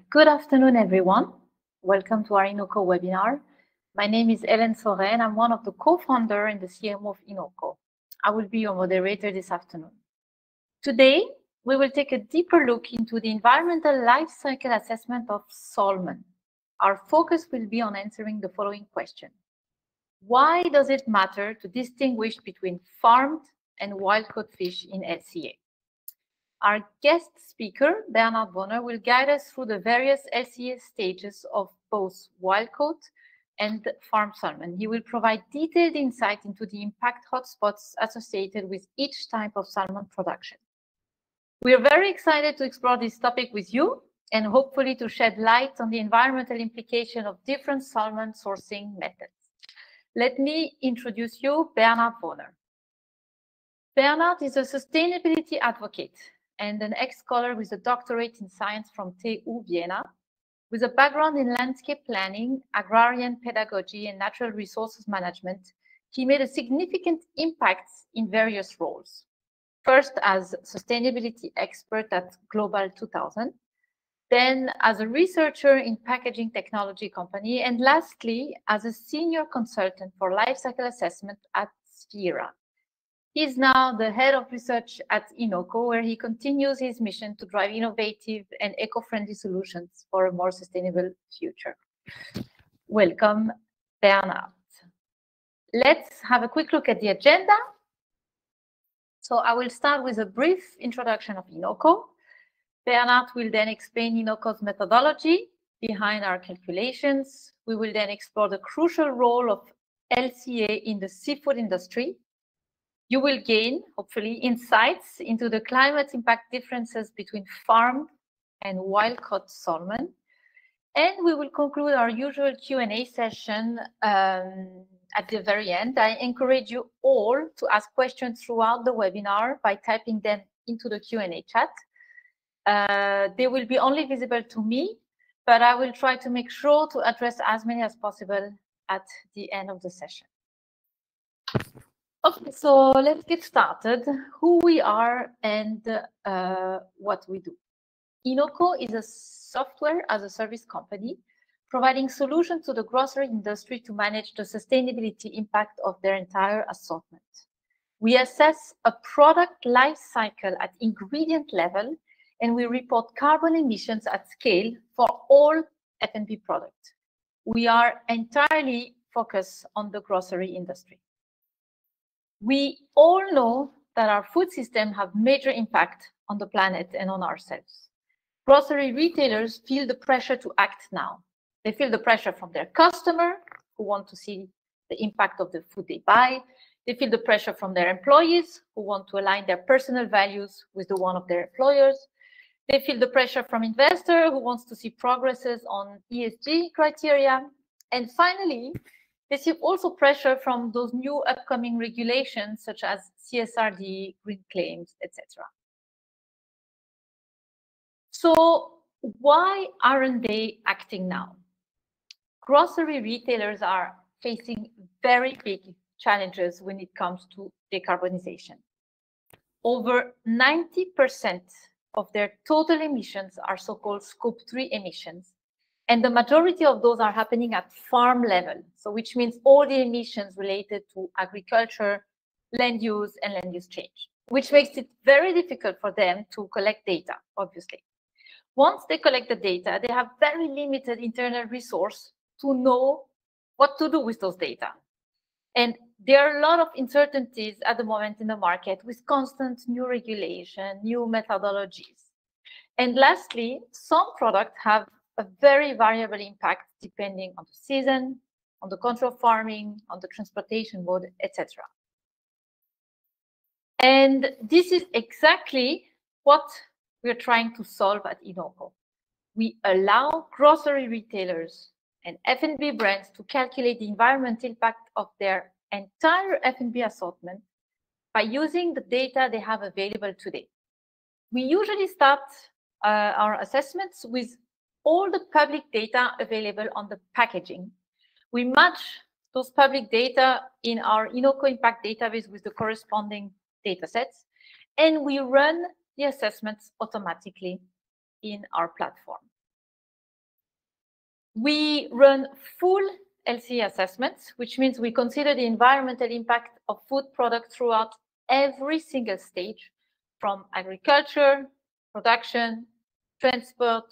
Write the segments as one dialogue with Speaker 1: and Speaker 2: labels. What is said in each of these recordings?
Speaker 1: Good afternoon, everyone. Welcome to our inoqo webinar. My name is Hélène Soren. I'm one of the co-founder and the CMO of inoqo. I will be your moderator this afternoon. Today, we will take a deeper look into the environmental life cycle assessment of salmon. Our focus will be on answering the following question. Why does it matter to distinguish between farmed and wild-caught fish in LCA? Our guest speaker, Bernard Bonner, will guide us through the various LCA stages of both wild-caught and farmed salmon. He will provide detailed insight into the impact hotspots associated with each type of salmon production. We are very excited to explore this topic with you and hopefully to shed light on the environmental implication of different salmon sourcing methods. Let me introduce you, Bernard Bonner. Bernard is a sustainability advocate and an ex-scholar with a doctorate in science from TU Vienna. With a background in landscape planning, agrarian pedagogy, and natural resources management, he made a significant impact in various roles. First as sustainability expert at Global 2000, then as a researcher in packaging technology company, and lastly, as a senior consultant for lifecycle assessment at Sphera. He is now the head of research at inoqo, where he continues his mission to drive innovative and eco-friendly solutions for a more sustainable future. Welcome, Bernard. Let's have a quick look at the agenda. So I will start with a brief introduction of inoqo. Bernard will then explain inoqo's methodology behind our calculations. We will then explore the crucial role of LCA in the seafood industry. You will gain, hopefully, insights into the climate impact differences between farmed and wild-caught salmon. And we will conclude our usual Q&A session at the very end. I encourage you all to ask questions throughout the webinar by typing them into the Q&A chat. They will be only visible to me, but I will try to make sure to address as many as possible at the end of the session. Okay, so let's get started. Who we are and what we do. inoqo is a software as a service company providing solutions to the grocery industry to manage the sustainability impact of their entire assortment. We assess a product life cycle at ingredient level, and we report carbon emissions at scale for all F&B products. We are entirely focused on the grocery industry. We all know that our food system have major impact on the planet and on ourselves. Grocery retailers feel the pressure to act now. They feel the pressure from their customer who want to see the impact of the food they buy. They feel the pressure from their employees who want to align their personal values with the one of their employers. They feel the pressure from investors who wants to see progresses on ESG criteria. And finally, they see also pressure from those new upcoming regulations such as CSRD, green claims, etc. So why aren't they acting now? Grocery retailers are facing very big challenges when it comes to decarbonization. Over 90% of their total emissions are so-called scope 3 emissions. And the majority of those are happening at farm level, so which means all the emissions related to agriculture, land use, and land use change, which makes it very difficult for them to collect data, obviously. Once they collect the data, they have very limited internal resource to know what to do with those data. And there are a lot of uncertainties at the moment in the market with constant new regulation, new methodologies. And lastly, some products have a very variable impact depending on the season, on the control farming, on the transportation mode, etc. And this is exactly what we're trying to solve at inoqo. We allow grocery retailers and F&B brands to calculate the environmental impact of their entire F&B assortment by using the data they have available today. We usually start our assessments with all the public data available on the packaging. We match those public data in our inoqo impact database with the corresponding data sets, and we run the assessments automatically in our platform. We run full LCA assessments, which means we consider the environmental impact of food products throughout every single stage, from agriculture, production, transport,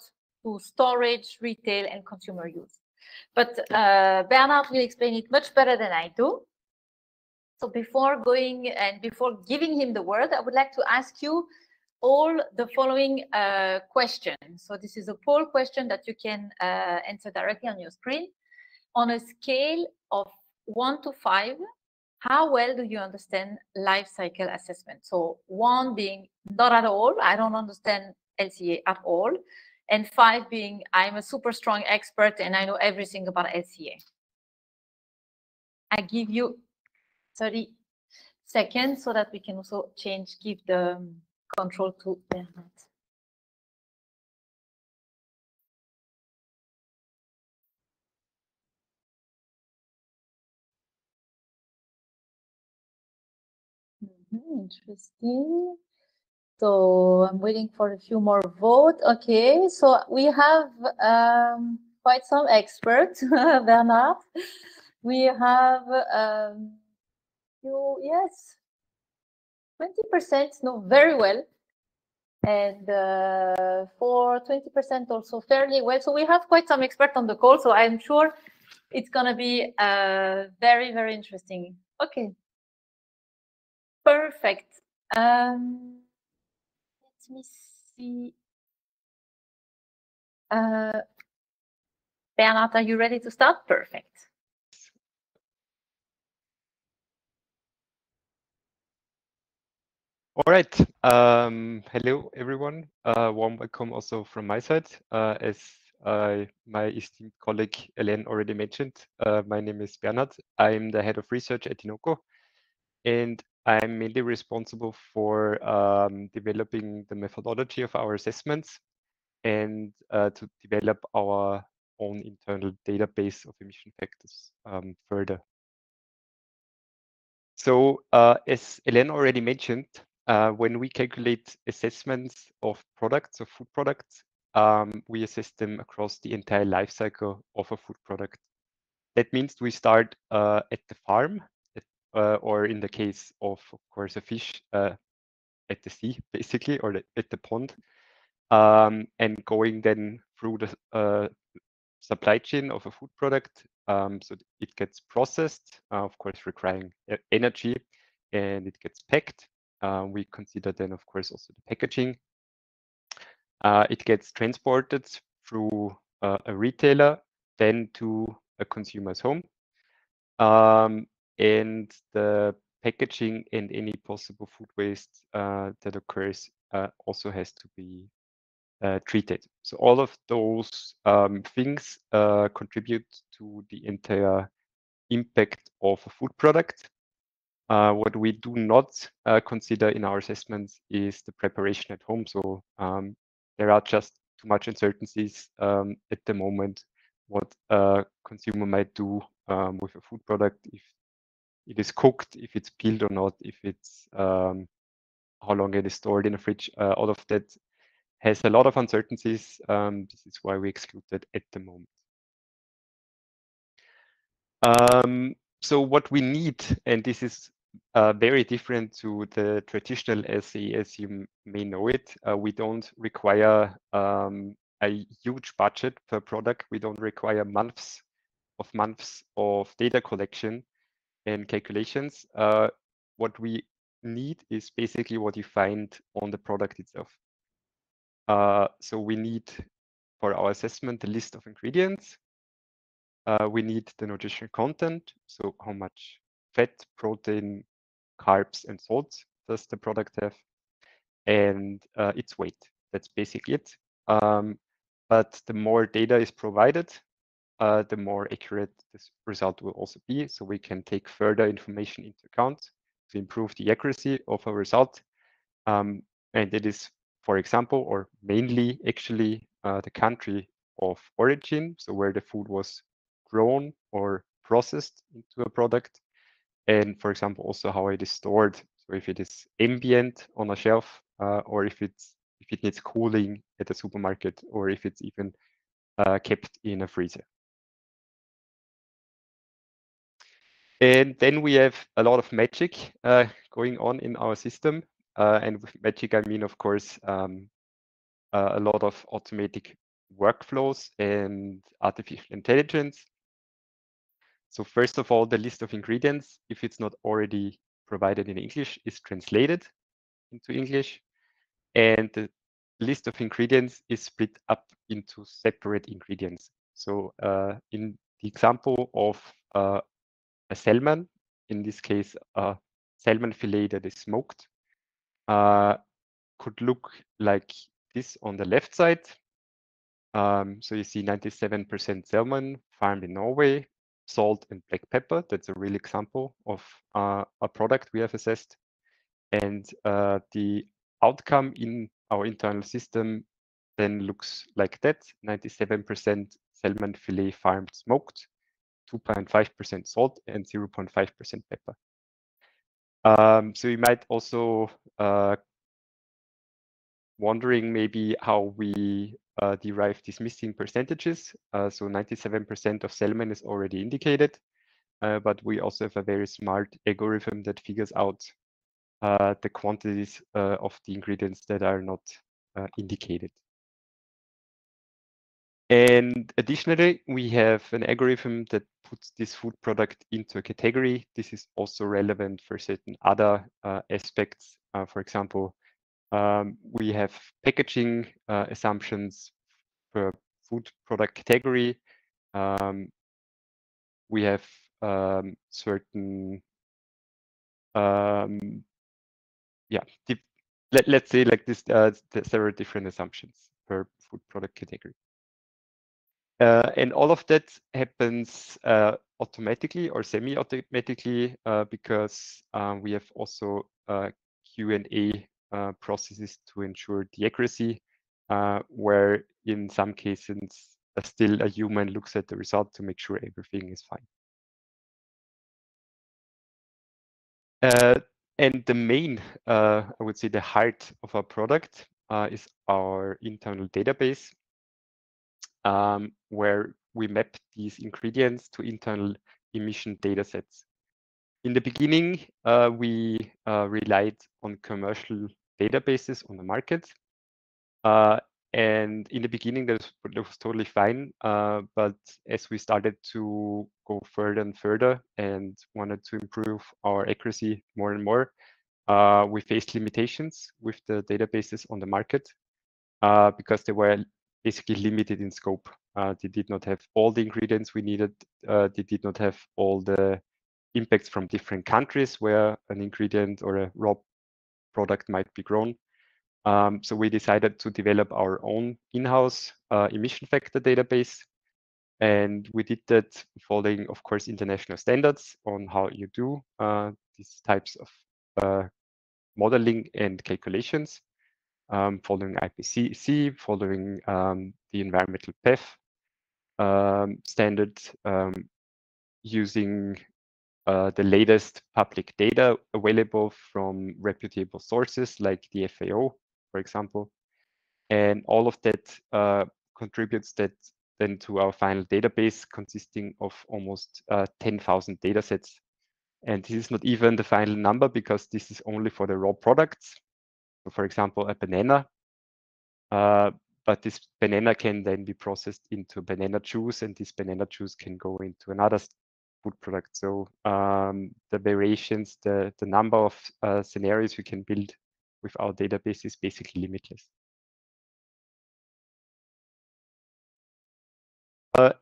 Speaker 1: to storage, retail, and consumer use. But Bernard will explain it much better than I do. So before going and before giving him the word, I would like to ask you all the following questions. So this is a poll question that you can answer directly on your screen. On a scale of 1 to 5, how well do you understand life cycle assessment? So 1 being not at all, I don't understand LCA at all, and 5 being I'm a super strong expert and I know everything about LCA. I give you 30 seconds so that we can also give the control to Bernard. Interesting. So I'm waiting for a few more votes. Okay, so we have quite some experts, Bernard. We have yes, 20% know very well, and for 20% also fairly well. So we have quite some experts on the call. So I'm sure it's gonna be very, very interesting. Okay, perfect. Let me see. Bernard, are you ready to start? Perfect.
Speaker 2: All right. Hello, everyone. Warm welcome also from my side. As my esteemed colleague Hélène already mentioned, my name is Bernard. I'm the head of research at inoqo, and I'm mainly responsible for developing the methodology of our assessments and to develop our own internal database of emission factors further. So as Hélène already mentioned, when we calculate assessments of products, of food products, we assess them across the entire life cycle of a food product. That means we start at the farm, or in the case of course, a fish at the sea, basically, or at the pond, and going then through the supply chain of a food product. So it gets processed, of course, requiring energy, and it gets packed. We consider then, of course, also the packaging. It gets transported through a retailer, then to a consumer's home. And the packaging and any possible food waste that occurs also has to be treated. So all of those things contribute to the entire impact of a food product. What we do not consider in our assessments is the preparation at home. So there are just too much uncertainties at the moment what a consumer might do with a food product, if it is cooked, if it's peeled or not, if it's how long it is stored in a fridge. All of that has a lot of uncertainties. This is why we exclude that at the moment. So what we need, and this is very different to the traditional LCA as you may know it, we don't require a huge budget per product. We don't require months of data collection and calculations. What we need is basically what you find on the product itself. So we need, for our assessment, the list of ingredients. We need the nutritional content, so how much fat, protein, carbs, and salt does the product have, and its weight. That's basically it. But the more data is provided, the more accurate this result will also be. So we can take further information into account to improve the accuracy of a result. And it is, for example, or mainly actually the country of origin, so where the food was grown or processed into a product. And for example, also how it is stored. So if it is ambient on a shelf, or if it needs cooling at a supermarket, or if it's even kept in a freezer. And then we have a lot of magic going on in our system. And with magic, I mean, of course, a lot of automatic workflows and artificial intelligence. So first of all, the list of ingredients, if it's not already provided in English, is translated into English. And the list of ingredients is split up into separate ingredients. So in the example of a salmon, in this case, a salmon fillet that is smoked, could look like this on the left side. So you see 97% salmon farmed in Norway, salt and black pepper. That's a real example of a product we have assessed. And the outcome in our internal system then looks like that: 97% salmon fillet farmed smoked, 2.5% salt, and 0.5% pepper. So you might also wondering maybe how we derive these missing percentages. So 97% of salmon is already indicated, but we also have a very smart algorithm that figures out the quantities of the ingredients that are not indicated. And additionally, we have an algorithm that puts this food product into a category. This is also relevant for certain other aspects. For example, we have packaging assumptions per food product category. We have certain, let's say like this, several different assumptions per food product category. And all of that happens automatically or semi-automatically because we have also Q&A processes to ensure the accuracy, where in some cases still a human looks at the result to make sure everything is fine. And the main, I would say the heart of our product is our internal database, where we map these ingredients to internal emission data sets. In the beginning, we relied on commercial databases on the market. And in the beginning, that was totally fine. But as we started to go further and further and wanted to improve our accuracy more and more, we faced limitations with the databases on the market because they were basically limited in scope. They did not have all the ingredients we needed. They did not have all the impacts from different countries where an ingredient or a raw product might be grown. So we decided to develop our own in-house emission factor database. And we did that following, of course, international standards on how you do these types of modeling and calculations, following IPCC, following the environmental PEF standard, using the latest public data available from reputable sources like the FAO, for example. And all of that contributes that then to our final database consisting of almost 10,000 data sets. And this is not even the final number because this is only for the raw products. So for example, a banana, but this banana can then be processed into banana juice, and this banana juice can go into another food product. So the variations, the number of scenarios we can build with our database is basically limitless.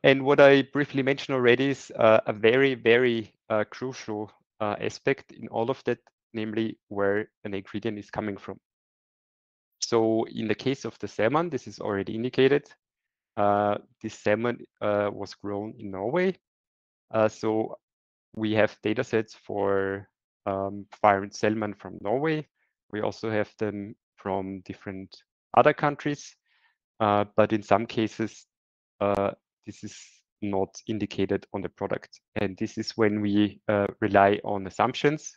Speaker 2: And what I briefly mentioned already is a very, very crucial aspect in all of that, namely where an ingredient is coming from. So in the case of the salmon, this is already indicated. This salmon was grown in Norway. So we have data sets for farmed salmon from Norway. We also have them from different other countries. But in some cases, this is not indicated on the product. And this is when we rely on assumptions.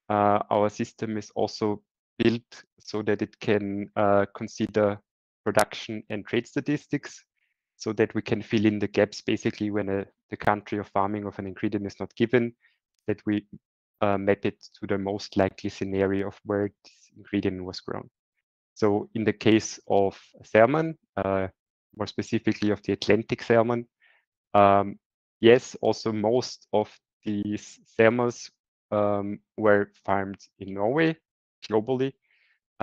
Speaker 2: Our system is also built so that it can consider production and trade statistics so that we can fill in the gaps basically when the country of farming of an ingredient is not given. that we map it to the most likely scenario of where this ingredient was grown. So in the case of salmon, more specifically of the Atlantic salmon, yes, also most of these salmons were farmed in Norway globally.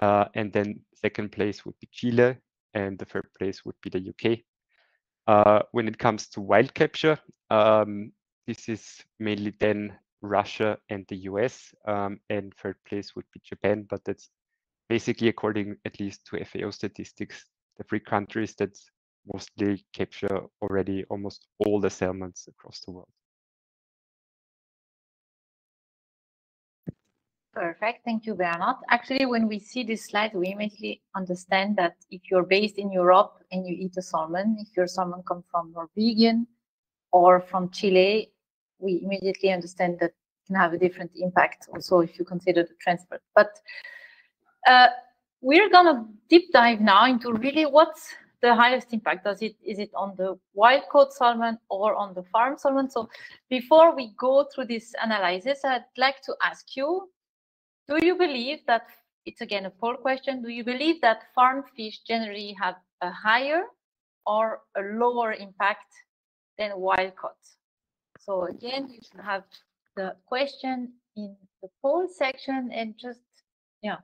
Speaker 2: And then second place would be Chile, and the third place would be the UK. When it comes to wild capture, this is mainly then Russia and the US, and third place would be Japan, but that's basically according at least to FAO statistics, the three countries that mostly capture already almost all the salmons across the world.
Speaker 1: Perfect. Thank you, Bernard. Actually, when we see this slide, we immediately understand that if you're based in Europe and you eat a salmon, if your salmon comes from Norwegian or from Chile, we immediately understand that it can have a different impact also if you consider the transport. But we're gonna deep dive now into really what's the highest impact. Is it on the wild caught salmon or on the farm salmon? So before we go through this analysis, I'd like to ask you, do you believe that, it's again a poll question, do you believe that farm fish generally have a higher or a lower impact than wild caught? So again, you should have the question in the poll section and just, yeah.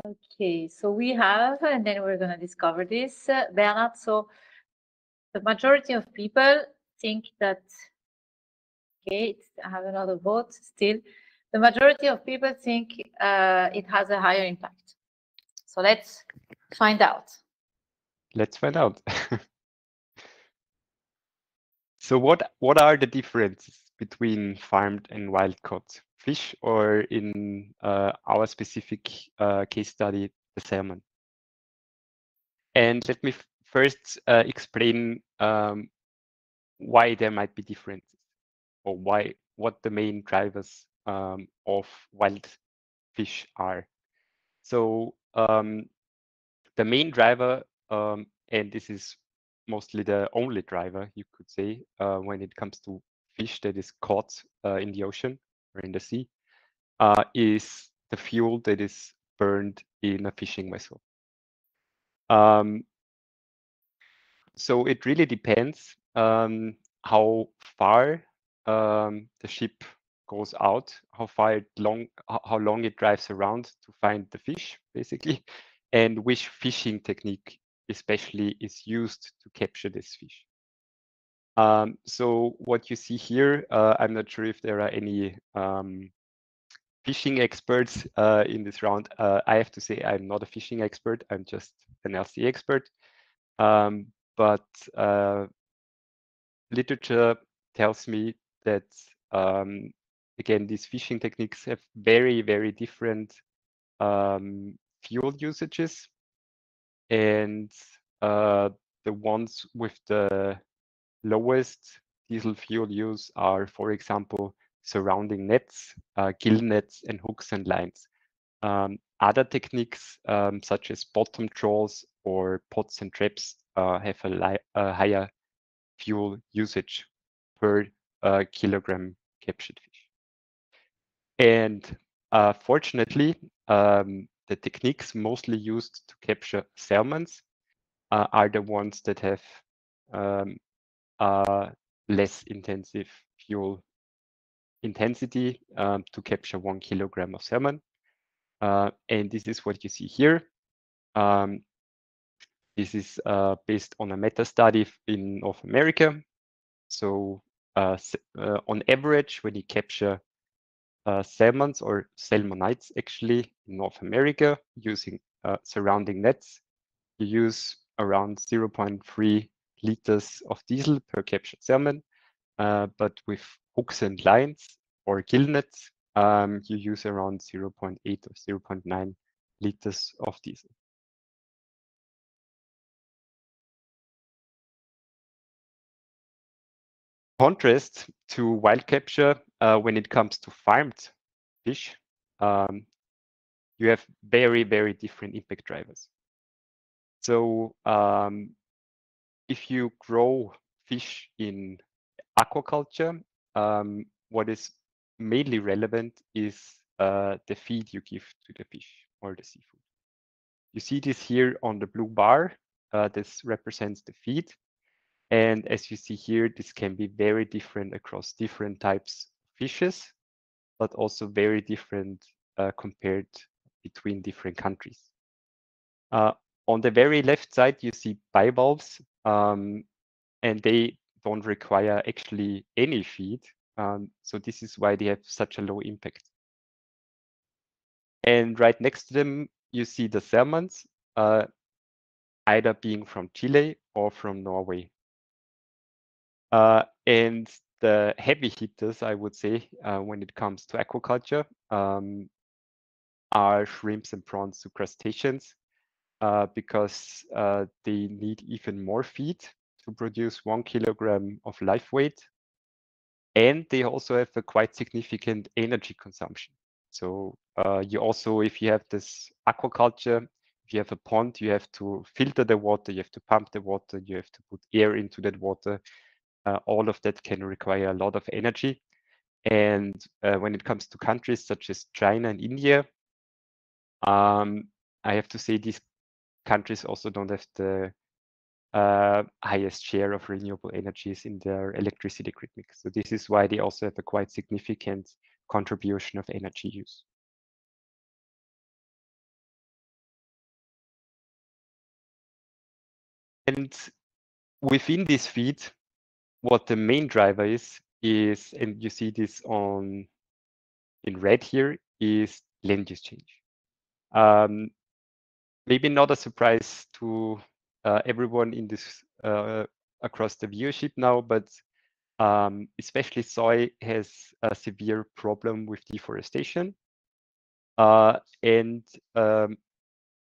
Speaker 1: Okay, so we have, and then we're going to discover this, Bernard. So the majority of people think that, okay, I have another vote still. The majority of people think it has a higher impact. So let's find out.
Speaker 2: Let's find out. So what are the differences between farmed and wild caught fish, or in our specific case study, the salmon? And let me first explain why there might be differences, or what the main drivers of wild fish are. So the main driver, and this is mostly the only driver, you could say, when it comes to fish that is caught in the ocean or in the sea, is the fuel that is burned in a fishing vessel. So it really depends how far the ship goes out, how long it drives around to find the fish, basically, and which fishing technique especially is used to capture this fish. So what you see here, I'm not sure if there are any fishing experts in this round. I have to say I'm not a fishing expert. I'm just an LCA expert. But literature tells me that, again, these fishing techniques have very, very different fuel usages. And the ones with the lowest diesel fuel use are, for example, surrounding nets, gill nets, and hooks and lines. Other techniques, such as bottom trawls or pots and traps, have a higher fuel usage per kilogram captured fish. And fortunately, the techniques mostly used to capture salmons are the ones that have less intensive fuel intensity to capture 1 kilogram of salmon. And this is what you see here. This is based on a meta-study in North America. So on average, when you capture salmons or salmonites actually in North America using surrounding nets, you use around 0.3 liters of diesel per captured salmon. But with hooks and lines or gill nets, you use around 0.8 or 0.9 liters of diesel. Contrast to wild capture, when it comes to farmed fish, you have very, very different impact drivers. So if you grow fish in aquaculture, what is mainly relevant is the feed you give to the fish or the seafood. You see this here on the blue bar. This represents the feed. And as you see here, this can be very different across different types of fishes, but also very different compared between different countries. On the very left side, you see bivalves, and they don't require actually any feed. So this is why they have such a low impact. And right next to them, you see the salmons, either being from Chile or from Norway. And the heavy hitters, I would say, when it comes to aquaculture, are shrimps and prawns, so crustaceans, because they need even more feed to produce 1 kilogram of live weight. And they also have a quite significant energy consumption. So you also, if you have this aquaculture, if you have a pond, you have to filter the water, you have to pump the water, you have to put air into that water. All of that can require a lot of energy. And when it comes to countries such as China and India, I have to say these countries also don't have the highest share of renewable energies in their electricity grid mix. So this is why they also have a quite significant contribution of energy use. And within this feed, what the main driver is, and you see this in red here, is land use change. Maybe not a surprise to everyone in this across the viewership now, but especially soy has a severe problem with deforestation. And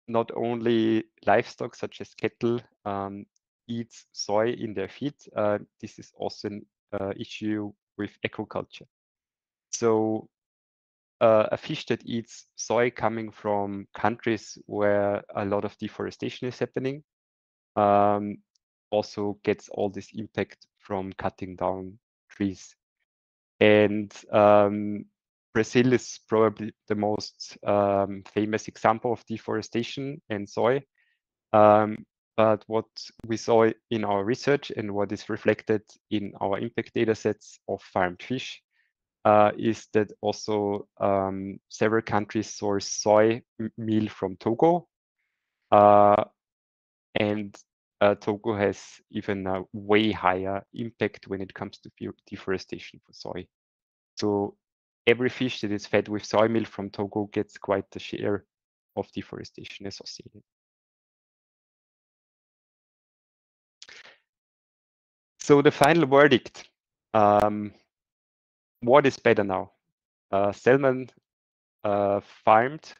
Speaker 2: not only livestock such as cattle eats soy in their feed, this is also an issue with aquaculture. So a fish that eats soy coming from countries where a lot of deforestation is happening also gets all this impact from cutting down trees. And Brazil is probably the most famous example of deforestation and soy. But what we saw in our research and what is reflected in our impact data sets of farmed fish is that also several countries source soy meal from Togo. And Togo has even a way higher impact when it comes to deforestation for soy. So every fish that is fed with soy meal from Togo gets quite a share of deforestation associated. So the final verdict, what is better now? Salmon farmed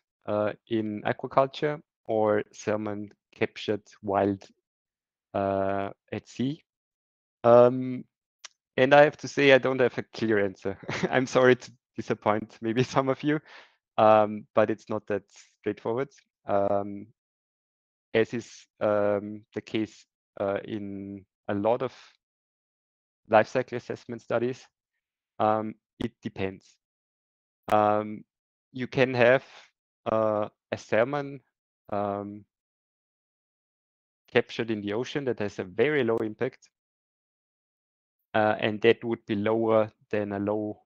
Speaker 2: in aquaculture or salmon captured wild at sea? And I have to say, I don't have a clear answer. I'm sorry to disappoint maybe some of you, but it's not that straightforward. As is the case in a lot of life cycle assessment studies, it depends. You can have a salmon captured in the ocean that has a very low impact, and that would be lower than a low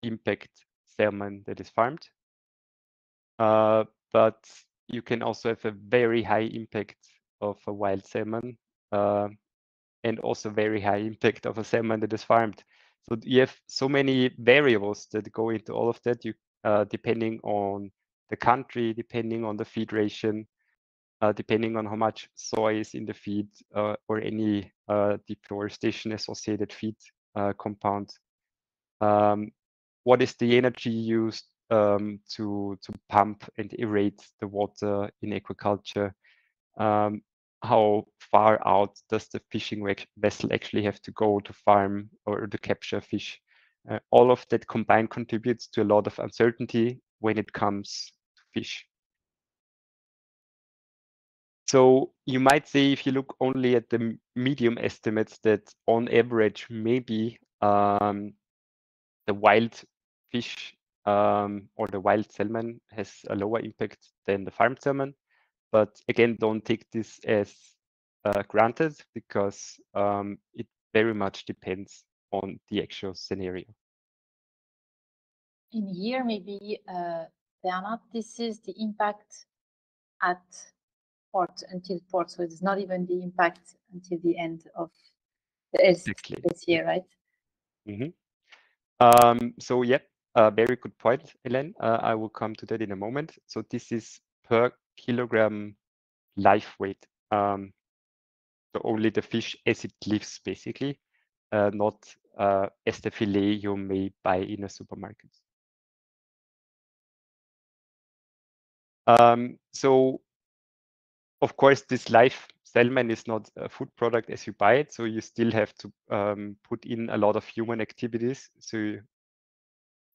Speaker 2: impact salmon that is farmed. But you can also have a very high impact of a wild salmon and also very high impact of a salmon that is farmed. So you have so many variables that go into all of that, depending on the country, depending on the feed ration, depending on how much soy is in the feed or any deforestation associated feed compound. What is the energy used to pump and aerate the water in aquaculture? How far out does the fishing vessel actually have to go to farm or to capture fish? All of that combined contributes to a lot of uncertainty when it comes to fish. So you might say, if you look only at the medium estimates, that on average, maybe the wild fish or the wild salmon has a lower impact than the farmed salmon. But again, don't take this as granted, because it very much depends on the actual scenario.
Speaker 1: In here, maybe, Bernard, this is the impact at port, until port. So it's not even the impact until the end of the LCA, right?
Speaker 2: Mm-hmm. So yeah, very good point, Ellen. I will come to that in a moment. So this is per kilogram live weight. So only the fish as it lives, basically, not as the fillet you may buy in a supermarket. So of course, this live salmon is not a food product as you buy it, so you still have to put in a lot of human activities to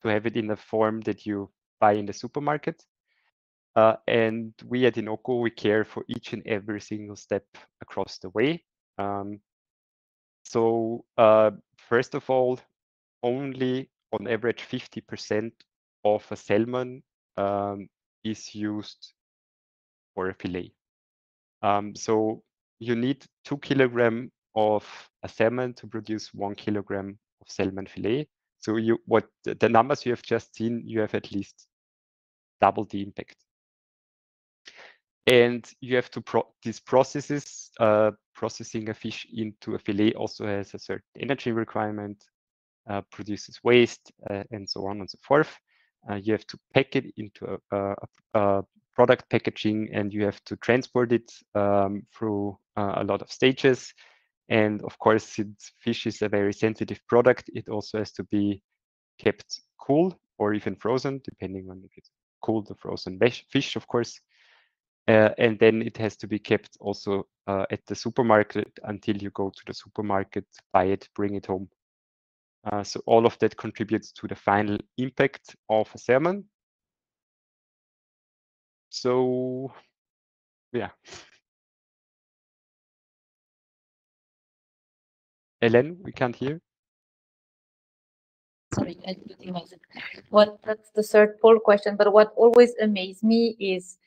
Speaker 2: have it in a form that you buy in the supermarket. And we at inoqo, we care for each and every single step across the way. So first of all, only on average 50% of a salmon is used for a fillet. So you need 2 kilograms of a salmon to produce 1 kilogram of salmon fillet. So the numbers you have just seen, you have at least double the impact. And you have to these processes, processing a fish into a fillet also has a certain energy requirement, produces waste, and so on and so forth. You have to pack it into a product packaging, and you have to transport it through a lot of stages. And of course, since fish is a very sensitive product, it also has to be kept cool or even frozen, depending on if it's cold or frozen fish, of course. And then it has to be kept also at the supermarket until you go to the supermarket, buy it, bring it home. So all of that contributes to the final impact of a salmon. So yeah. Ellen, we can't hear.
Speaker 1: Sorry, I didn't imagine. That's the third poll question, but what always amazes me is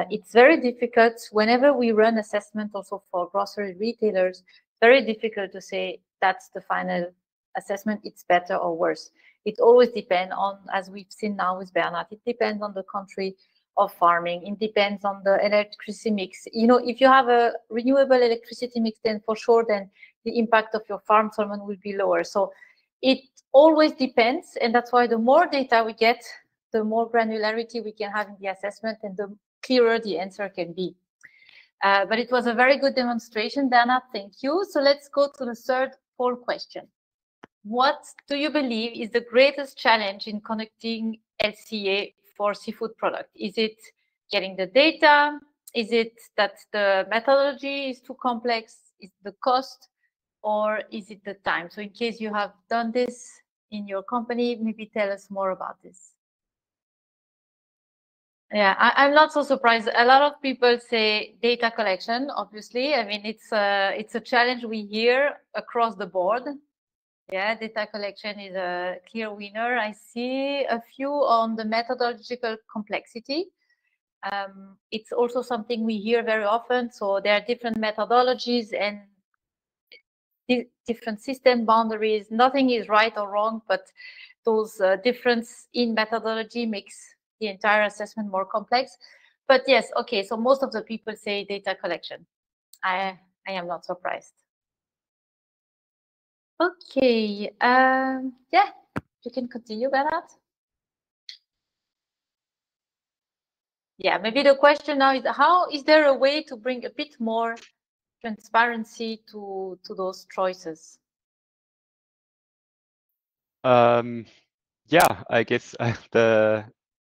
Speaker 1: it's very difficult whenever we run assessment also for grocery retailers, very difficult to say that's the final assessment, it's better or worse. It always depends on, as we've seen now with Bernard, it depends on the country of farming, it depends on the electricity mix. You know, if you have a renewable electricity mix, then for sure, then the impact of your farm salmon will be lower. So it always depends, and that's why the more data we get, the more granularity we can have in the assessment, and the clearer the answer can be. But it was a very good demonstration, Dana. Thank you. So let's go to the third poll question. What do you believe is the greatest challenge in conducting LCA for seafood product? Is it getting the data? Is it that the methodology is too complex? Is it the cost? Or is it the time? So in case you have done this in your company, maybe tell us more about this. Yeah, I'm not so surprised. A lot of people say data collection, obviously. I mean, it's a challenge we hear across the board. Yeah, data collection is a clear winner. I see a few on the methodological complexity. It's also something we hear very often. So there are different methodologies and different system boundaries. Nothing is right or wrong, but those difference in methodology makes the entire assessment more complex. But yes, okay, so most of the people say data collection. I am not surprised. Okay, yeah, you can continue, Bernard. Yeah, maybe the question now is, how is there a way to bring a bit more transparency to those choices?
Speaker 2: Yeah, I guess the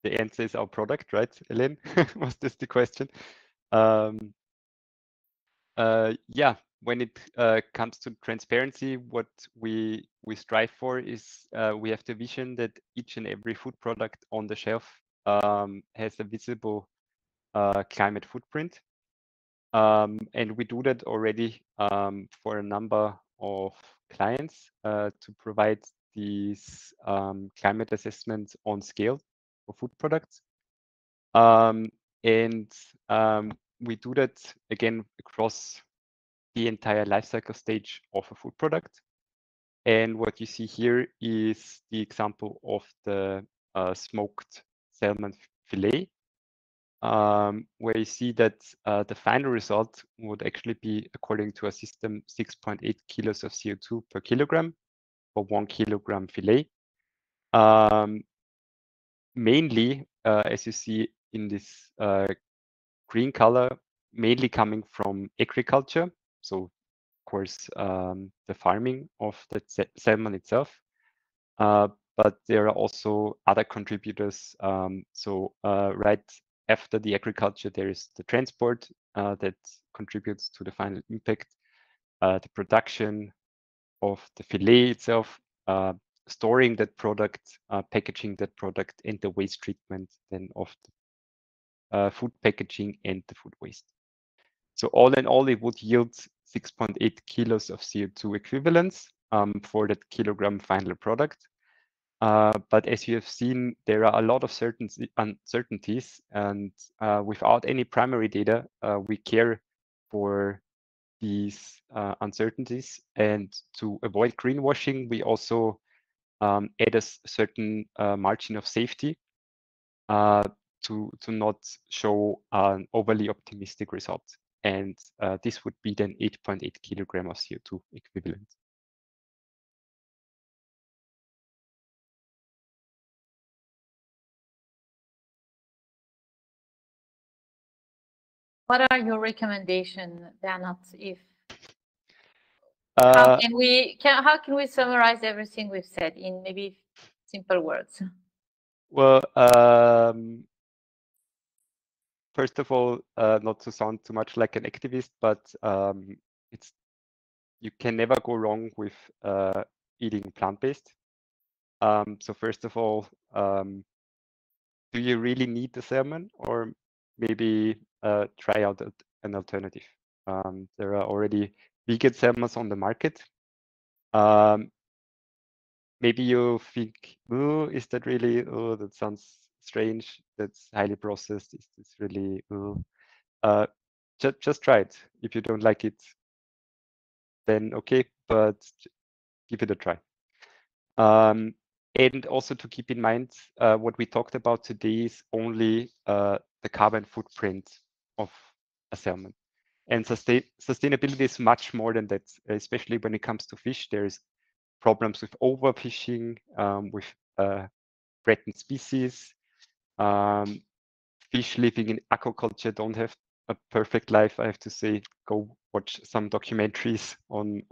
Speaker 2: answer is our product, right, Ellen? Was this the question? Yeah, when it comes to transparency, what we strive for is we have the vision that each and every food product on the shelf has a visible climate footprint. And we do that already for a number of clients to provide these climate assessments on scale for food products. And we do that again across the entire lifecycle stage of a food product. And what you see here is the example of the smoked salmon fillet, where you see that the final result would actually be, according to a system, 6.8 kilos of CO2 per kilogram for 1 kilogram fillet. Mainly, as you see in this green color, mainly coming from agriculture. So, of course, the farming of the salmon itself. But there are also other contributors. Right after the agriculture, there is the transport that contributes to the final impact, the production of the fillet itself, storing that product, packaging that product, and the waste treatment then of the food packaging and the food waste. So all in all, it would yield 6.8 kilos of CO2 equivalents for that kilogram final product. But as you have seen, there are a lot of uncertainties, and without any primary data, we care for these uncertainties. And to avoid greenwashing, we also add a certain margin of safety to not show an overly optimistic result. And this would be then 8.8 kilogram of CO2 equivalent.
Speaker 1: What are your recommendations, Bernard? How can we summarize everything we've said in maybe simple words?
Speaker 2: Well, first of all, not to sound too much like an activist, but you can never go wrong with eating plant-based. So first of all, do you really need the salmon, or maybe try out an alternative? There are already vegan salmons on the market. Maybe you think, oh, is that really, oh, that sounds strange, that's highly processed, is this really, oh. Just try it. If you don't like it, then okay, but give it a try. And also to keep in mind, what we talked about today is only the carbon footprint of a salmon. And sustainability is much more than that, especially when it comes to fish. There's problems with overfishing, with threatened species. Fish living in aquaculture don't have a perfect life, I have to say. Go watch some documentaries on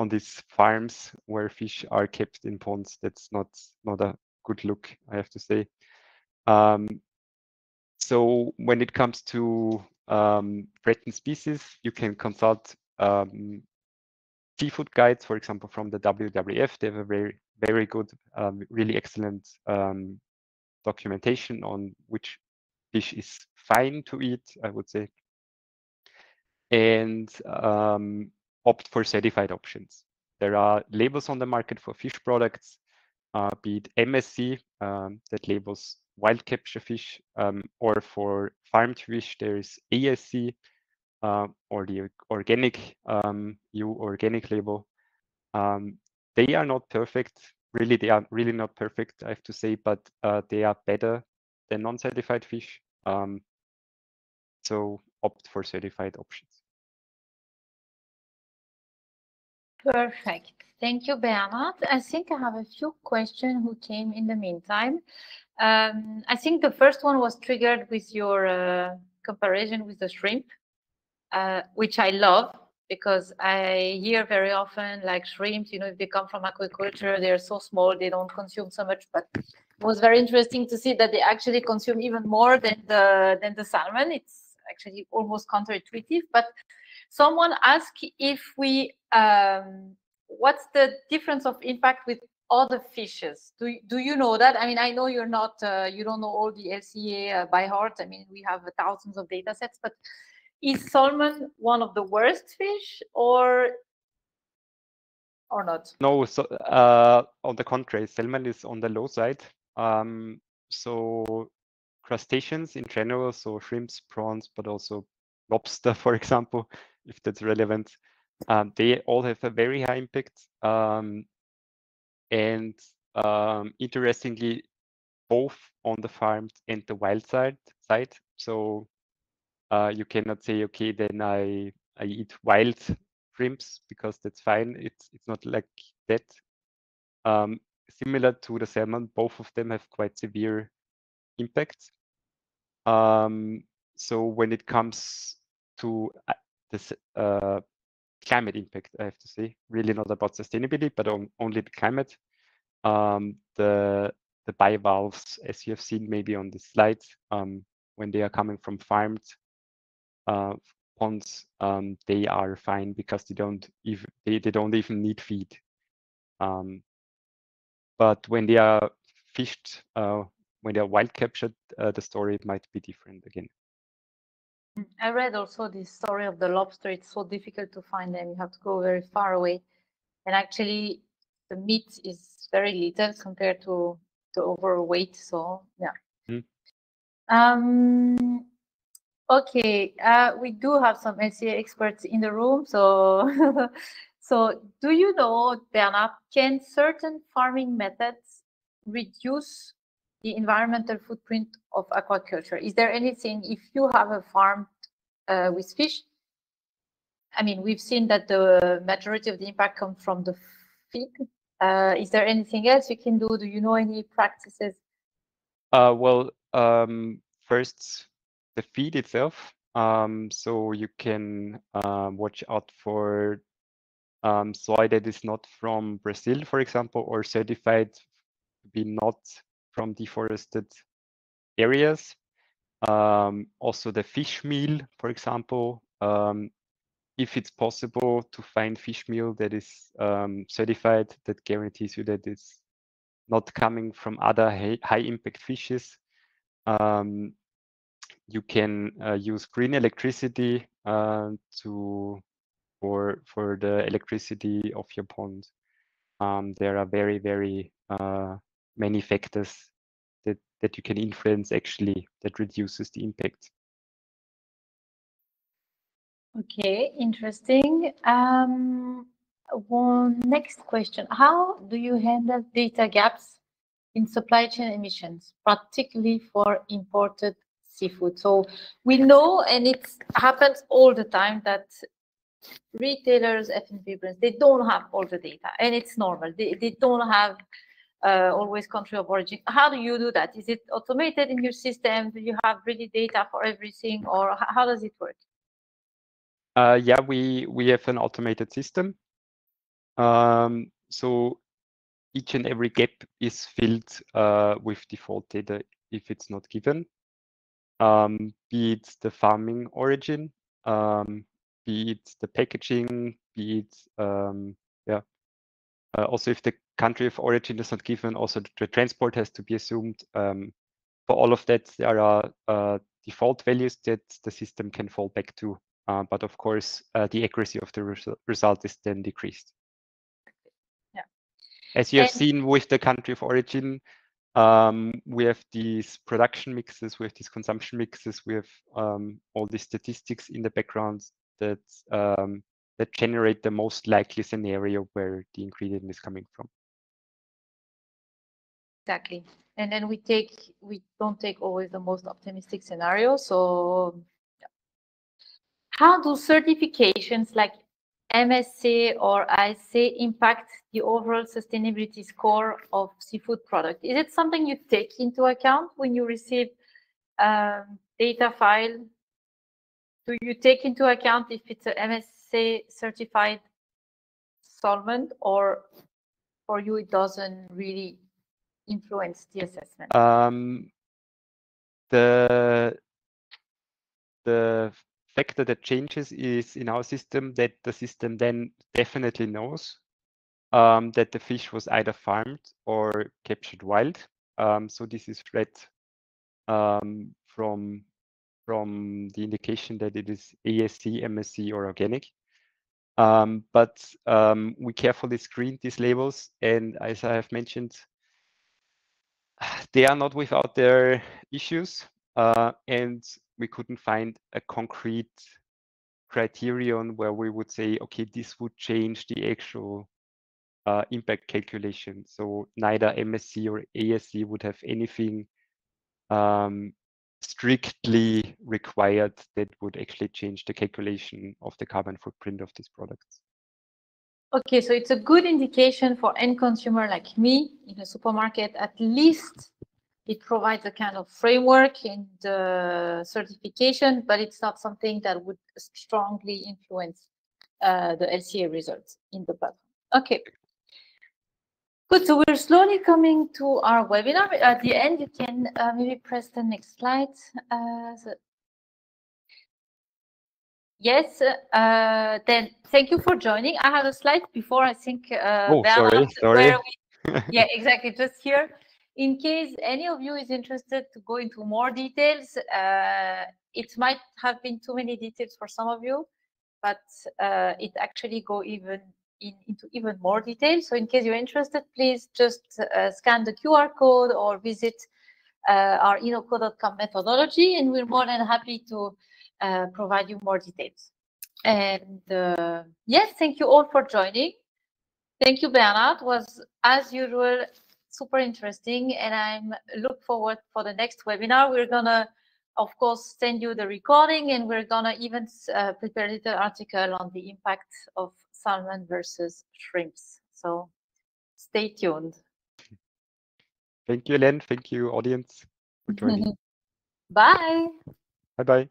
Speaker 2: these farms where fish are kept in ponds. That's not a good look, I have to say. So when it comes to threatened species, you can consult seafood guides, for example, from the WWF. They have a very good, really excellent documentation on which fish is fine to eat, I would say. And opt for certified options. There are labels on the market for fish products, be it MSC, that labels wild capture fish, or for farmed fish, there's ASC, or the organic EU organic label. They are not perfect. Really, they are really not perfect, I have to say, but they are better than non-certified fish. So opt for certified options.
Speaker 1: Perfect. Thank you, Bernard. I think I have a few questions who came in the meantime. I think the first one was triggered with your comparison with the shrimp, which I love, because I hear very often like shrimps, if they come from aquaculture, they're so small, they don't consume so much. But it was very interesting to see that they actually consume even more than the salmon. It's actually almost counterintuitive. But someone asked if we, what's the difference of impact with other fishes? Do you know that? I mean, I know you're not, you don't know all the LCA by heart. I mean, we have thousands of data sets, but is salmon one of the worst fish or not?
Speaker 2: No, so on the contrary, salmon is on the low side. So crustaceans in general, so shrimps, prawns, but also lobster, for example, if that's relevant, they all have a very high impact. And interestingly, both on the farmed and the wild side. So you cannot say, okay, then I eat wild shrimps because that's fine. It's not like that. Similar to the salmon, both of them have quite severe impacts. So when it comes to this climate impact, I have to say, really not about sustainability, but only the climate. The bivalves, as you have seen maybe on the slides, when they are coming from farmed ponds, they are fine because they don't even need feed. But when they are fished, when they are wild captured, the story might be different again.
Speaker 1: I read also the story of the lobster. It's so difficult to find them. You have to go very far away. And actually, the meat is very little compared to the overweight. So, yeah. Okay, we do have some LCA experts in the room. So, so do you know, Bernard, can certain farming methods reduce the environmental footprint of aquaculture? Is there anything, if you have a farm with fish, I mean, we've seen that the majority of the impact comes from the feed. Is there anything else you can do? Do you know any practices?
Speaker 2: Well, first, the feed itself. So you can watch out for soy that is not from Brazil, for example, or certified to be not from deforested areas. Also the fish meal, for example, if it's possible to find fish meal that is certified, that guarantees you that it's not coming from other high impact fishes. You can use green electricity for the electricity of your pond. There are very many factors that you can influence actually that reduces the impact.
Speaker 1: Okay, interesting. One next question: how do you handle data gaps in supply chain emissions, particularly for imported seafood? So we know, and it happens all the time, that retailers, F&B brands, they don't have all the data, and it's normal. They don't have always country of origin. How do you do that? Is it automated in your system? Do you have really data for everything, or how does it work?
Speaker 2: Yeah, we have an automated system. So each and every gap is filled with default data if it's not given. Be it the farming origin, be it the packaging, be it also if the country of origin is not given, also the transport has to be assumed. For all of that, there are default values that the system can fall back to. But of course, the accuracy of the result is then decreased.
Speaker 1: Yeah.
Speaker 2: As you have seen with the country of origin, we have these production mixes, we have these consumption mixes, we have all these statistics in the background that that generate the most likely scenario where the ingredient is coming from.
Speaker 1: Exactly. And then we don't take always the most optimistic scenario. So yeah. How do certifications like MSC or ISA impact the overall sustainability score of seafood product? Is it something you take into account when you receive data file? Do you take into account if it's a MSC certified solvent, or for you it doesn't really influence the assessment?
Speaker 2: The factor that changes is in our system that the system then definitely knows that the fish was either farmed or captured wild. So this is read from the indication that it is ASC, MSC, or organic. But we carefully screened these labels, and as I have mentioned, they are not without their issues, and we couldn't find a concrete criterion where we would say, okay, this would change the actual impact calculation. So neither MSC or ASC would have anything strictly required that would actually change the calculation of the carbon footprint of these products.
Speaker 1: Okay, so it's a good indication for end consumer like me in a supermarket. At least it provides a kind of framework in the certification, but it's not something that would strongly influence the LCA results in the platform. Okay. Good, so we're slowly coming to our webinar. At the end, you can maybe press the next slide. Yes, then thank you for joining. I have a slide before, I think,
Speaker 2: Oh,
Speaker 1: Bernard,
Speaker 2: sorry.
Speaker 1: Yeah, exactly, just here. In case any of you is interested to go into more details, it might have been too many details for some of you, but it actually go into even more detail. So in case you're interested, please just scan the QR code or visit our inoqo.com methodology, and we're more than happy to provide you more details. And yes, thank you all for joining. Thank you, Bernard. It was, as usual, super interesting, and I'm look forward for the next webinar. We're gonna, of course, send you the recording, and we're gonna even prepare a little article on the impact of salmon versus shrimps. So stay tuned.
Speaker 2: Thank you, Len. Thank you, audience, for joining.
Speaker 1: Bye.
Speaker 2: Bye-bye.